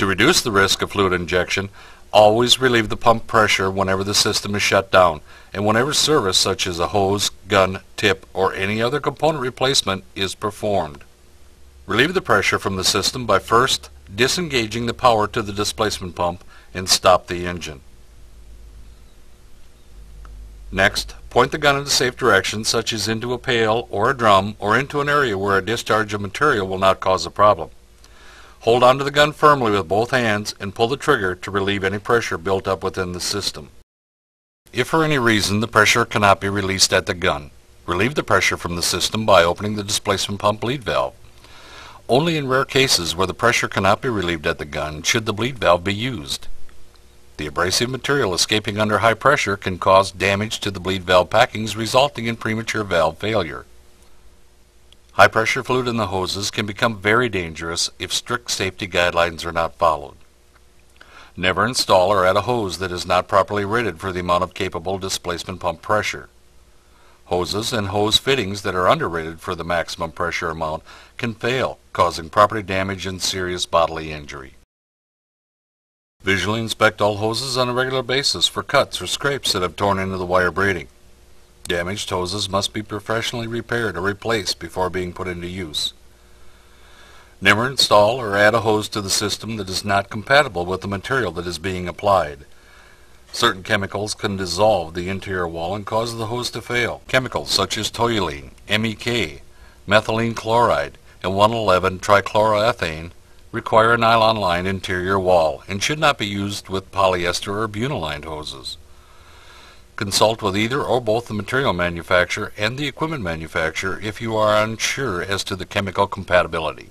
To reduce the risk of fluid injection, always relieve the pump pressure whenever the system is shut down, and whenever service such as a hose, gun, tip, or any other component replacement is performed. Relieve the pressure from the system by first disengaging the power to the displacement pump and stop the engine. Next, point the gun in a safe direction, such as into a pail or a drum or into an area where a discharge of material will not cause a problem. Hold onto the gun firmly with both hands and pull the trigger to relieve any pressure built up within the system. If for any reason the pressure cannot be released at the gun, relieve the pressure from the system by opening the displacement pump bleed valve. Only in rare cases where the pressure cannot be relieved at the gun should the bleed valve be used. The abrasive material escaping under high pressure can cause damage to the bleed valve packings, resulting in premature valve failure. High pressure fluid in the hoses can become very dangerous if strict safety guidelines are not followed. Never install or add a hose that is not properly rated for the amount of capable displacement pump pressure. Hoses and hose fittings that are underrated for the maximum pressure amount can fail, causing property damage and serious bodily injury. Visually inspect all hoses on a regular basis for cuts or scrapes that have torn into the wire braiding. Damaged hoses must be professionally repaired or replaced before being put into use. Never install or add a hose to the system that is not compatible with the material that is being applied. Certain chemicals can dissolve the interior wall and cause the hose to fail. Chemicals such as toluene, MEK, methylene chloride, and 1,11-trichloroethane require a nylon-lined interior wall and should not be used with polyester or butane-lined hoses. Consult with either or both the material manufacturer and the equipment manufacturer if you are unsure as to the chemical compatibility.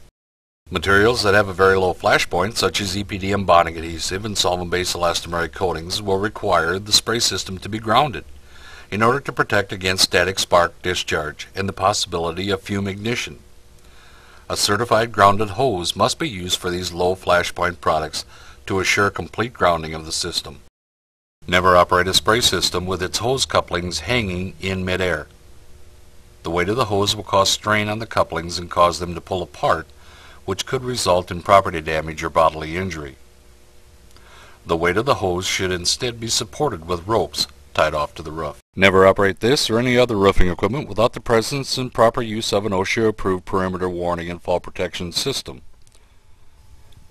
Materials that have a very low flash point, such as EPDM bonding adhesive and solvent-based elastomeric coatings, will require the spray system to be grounded in order to protect against static spark discharge and the possibility of fume ignition. A certified grounded hose must be used for these low flash point products to assure complete grounding of the system. Never operate a spray system with its hose couplings hanging in midair. The weight of the hose will cause strain on the couplings and cause them to pull apart, which could result in property damage or bodily injury. The weight of the hose should instead be supported with ropes tied off to the roof. Never operate this or any other roofing equipment without the presence and proper use of an OSHA-approved perimeter warning and fall protection system.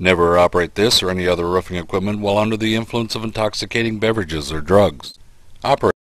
Never operate this or any other roofing equipment while under the influence of intoxicating beverages or drugs. Operate